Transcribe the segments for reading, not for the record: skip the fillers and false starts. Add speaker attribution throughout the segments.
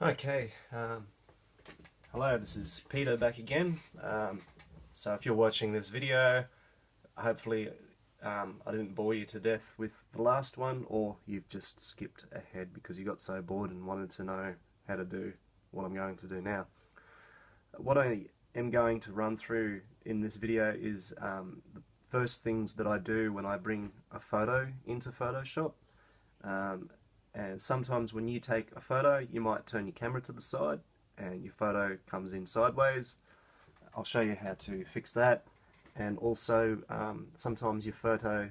Speaker 1: Okay, hello, this is Peter back again. So if you're watching this video, hopefully I didn't bore you to death with the last one, or you've just skipped ahead because you got so bored and wanted to know how to do what I'm going to do now. What I am going to run through in this video is the first things that I do when I bring a photo into Photoshop. And sometimes when you take a photo, you might turn your camera to the side and your photo comes in sideways. I'll show you how to fix that. And also, sometimes your photo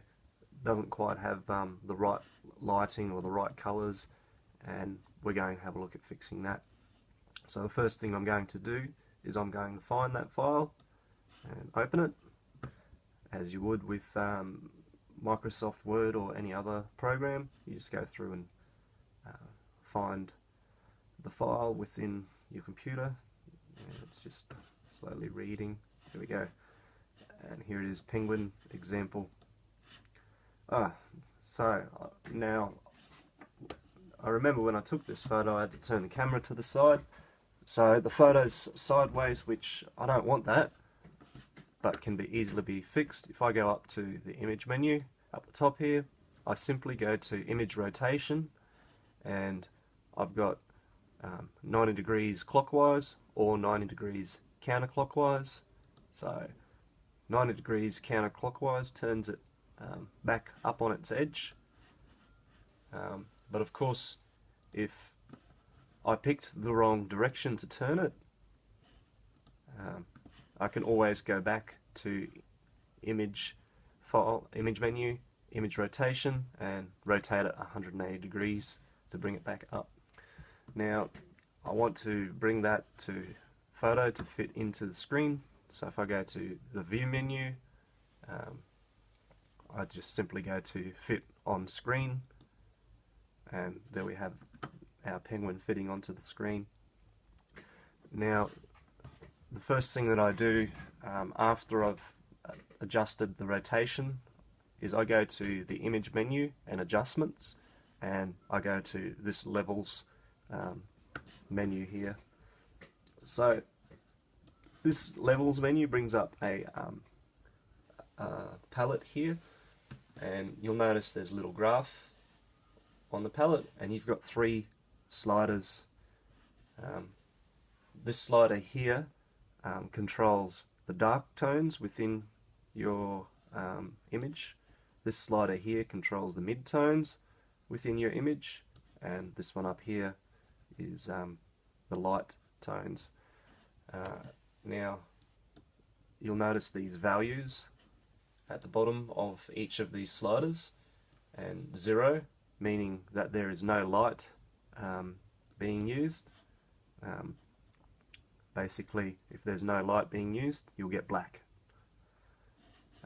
Speaker 1: doesn't quite have the right lighting or the right colors, and we're going to have a look at fixing that. So the first thing I'm going to do is I'm going to find that file and open it, as you would with Microsoft Word or any other program. You just go through and find the file within your computer. And it's just slowly reading. Here we go. And here it is, Penguin example. So now I remember when I took this photo I had to turn the camera to the side. So the photo's sideways, which I don't want that, but can be easily be fixed. If I go up to the image menu up the top here, I simply go to image rotation, and I've got 90 degrees clockwise or 90 degrees counterclockwise. So 90 degrees counterclockwise turns it back up on its edge. But of course, if I picked the wrong direction to turn it, I can always go back to image file, image menu, image rotation, and rotate it 180 degrees to bring it back up. Now I want to bring that to photo to fit into the screen. So if I go to the view menu, I just simply go to fit on screen, and there we have our penguin fitting onto the screen. Now the first thing that I do after I've adjusted the rotation is I go to the image menu and adjustments, and I go to this levels menu here. So this levels menu brings up a palette here, and you'll notice there's a little graph on the palette, and you've got three sliders. This slider here controls the dark tones within your image. This slider here controls the mid-tones within your image, and this one up here is the light tones. Now you'll notice these values at the bottom of each of these sliders, and 0 meaning that there is no light being used. Basically, if there's no light being used, you'll get black.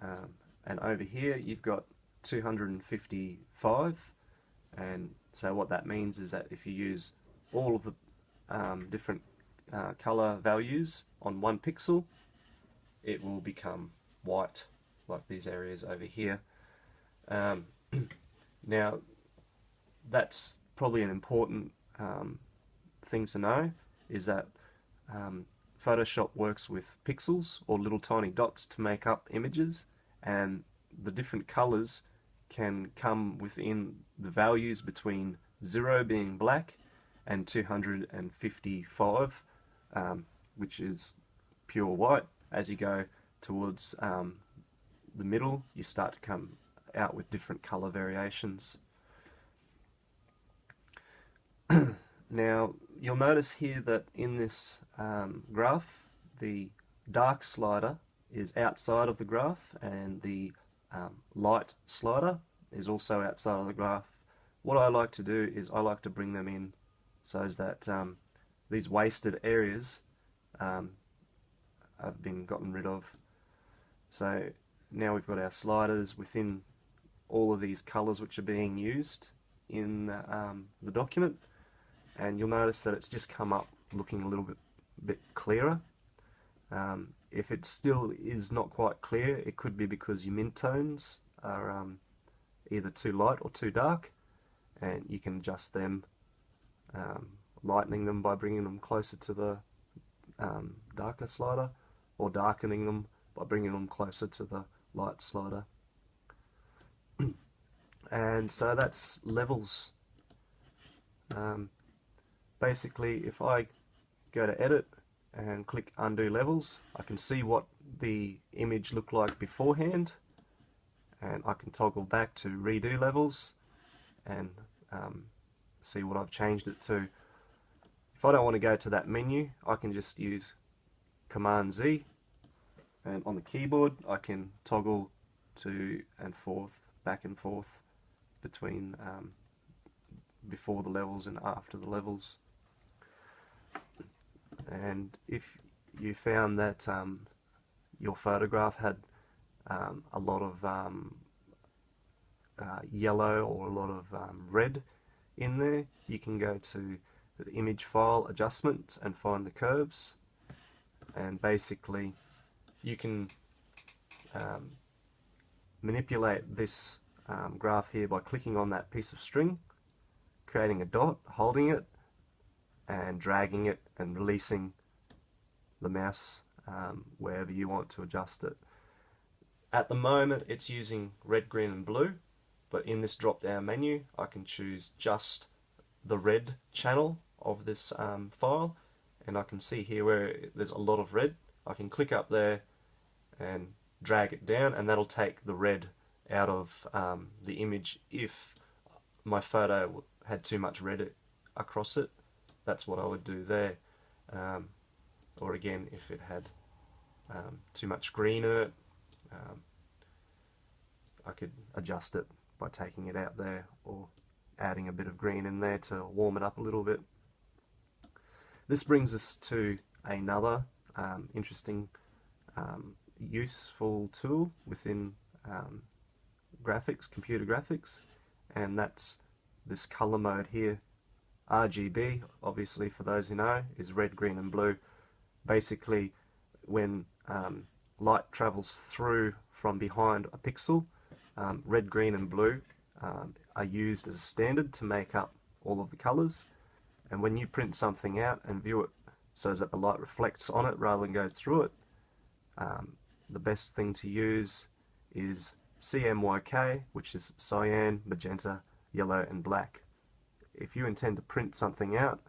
Speaker 1: And over here you've got 255, and so what that means is that if you use all of the different color values on one pixel, it will become white, like these areas over here. Now that's probably an important thing to know, is that Photoshop works with pixels or little tiny dots to make up images, and the different colors can come within the values between 0 being black and 255, which is pure white. As you go towards the middle, you start to come out with different color variations. Now you'll notice here that in this graph, the dark slider is outside of the graph, and the light slider is also outside of the graph. What I like to do is I like to bring them in so that these wasted areas have been gotten rid of. So now we've got our sliders within all of these colors which are being used in the document, and you'll notice that it's just come up looking a little bit clearer. If it still is not quite clear, it could be because your midtones are either too light or too dark, and you can adjust them lightening them by bringing them closer to the darker slider, or darkening them by bringing them closer to the light slider. And so that's levels. Basically, if I go to edit and click undo levels, I can see what the image looked like beforehand, and I can toggle back to redo levels and see what I've changed it to. If I don't want to go to that menu, I can just use Command Z, and on the keyboard I can toggle to and forth, back and forth between before the levels and after the levels. And if you found that your photograph had a lot of yellow or a lot of red in there, you can go to the image file adjustments and find the curves, and basically you can manipulate this graph here by clicking on that piece of string, creating a dot, holding it, and dragging it and releasing the mouse wherever you want to adjust it. At the moment it's using red, green and blue, but in this drop down menu I can choose just the red channel of this file, and I can see here where there's a lot of red. I can click up there and drag it down, and that'll take the red out of the image if my photo had too much red across it. That's what I would do there. Or again, if it had too much green in it, I could adjust it by taking it out there or adding a bit of green in there to warm it up a little bit. This brings us to another interesting useful tool within graphics, computer graphics, and that's this color mode here. RGB, obviously for those who know, is red, green and blue. Basically, when light travels through from behind a pixel, red, green and blue are used as a standard to make up all of the colors, and when you print something out and view it so that the light reflects on it rather than goes through it, the best thing to use is CMYK, which is cyan, magenta, yellow and black. If you intend to print something out,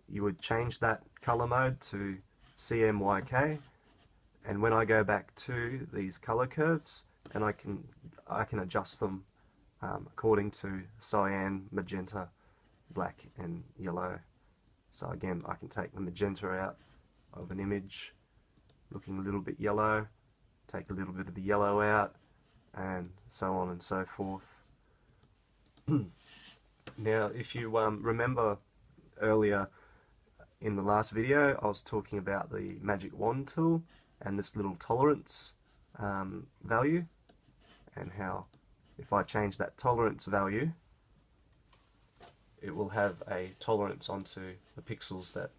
Speaker 1: you would change that color mode to CMYK, and when I go back to these color curves, and I can adjust them according to cyan, magenta, black and yellow. So again, I can take the magenta out of an image looking a little bit yellow, take a little bit of the yellow out, and so on and so forth. Now, if you remember earlier in the last video, I was talking about the magic wand tool and this little tolerance value, and how if I change that tolerance value, it will have a tolerance onto the pixels that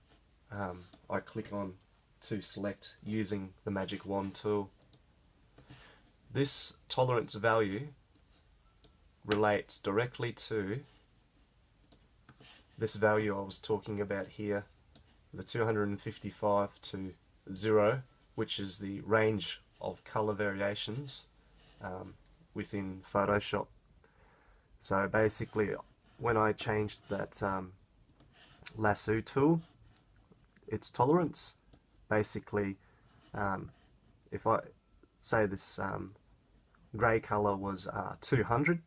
Speaker 1: I click on to select using the magic wand tool. This tolerance value relates directly to this value I was talking about here, the 255 to 0, which is the range of color variations within Photoshop. So basically, when I changed that lasso tool, its tolerance, basically, if I say this grey color was 200,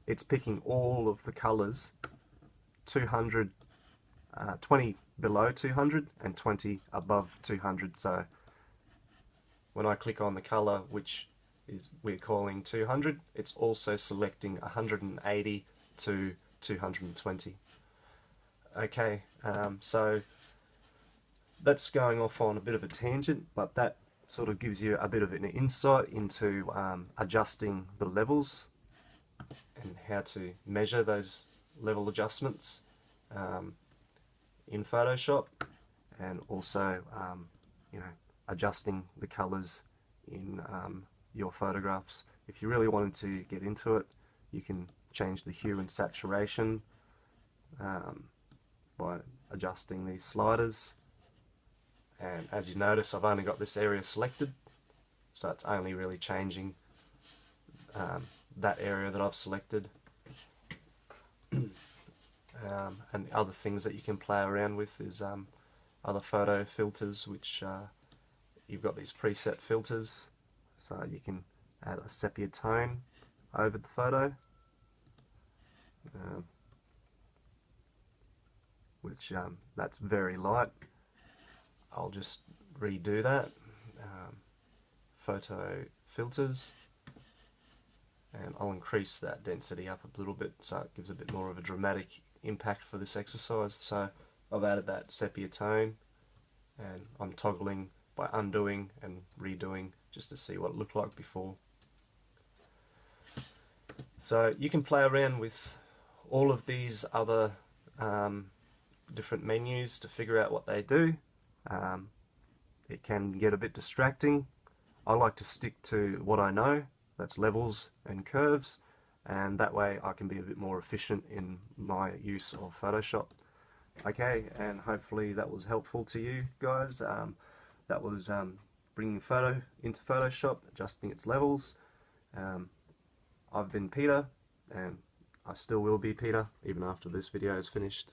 Speaker 1: it's picking all of the colors 200, 20 below 200 and 20 above 200. So when I click on the color which is we're calling 200, it's also selecting 180 to 220. Okay, so that's going off on a bit of a tangent, but that sort of gives you a bit of an insight into adjusting the levels and how to measure those level adjustments in Photoshop, and also adjusting the colors in your photographs. If you really wanted to get into it, you can change the hue and saturation by adjusting these sliders. And as you notice, I've only got this area selected, so it's only really changing that area that I've selected. And the other things that you can play around with is other photo filters, which you've got these preset filters, so you can add a sepia tone over the photo, which that's very light. I'll just redo that. Photo filters, and I'll increase that density up a little bit so it gives a bit more of a dramatic impact for this exercise. So I've added that sepia tone, and I'm toggling by undoing and redoing just to see what it looked like before. So you can play around with all of these other different menus to figure out what they do. It can get a bit distracting. I like to stick to what I know, that's levels and curves, and that way I can be a bit more efficient in my use of Photoshop. Okay, and hopefully that was helpful to you guys. That was bringing photo into Photoshop, adjusting its levels. I've been Peter, and I still will be Peter even after this video is finished.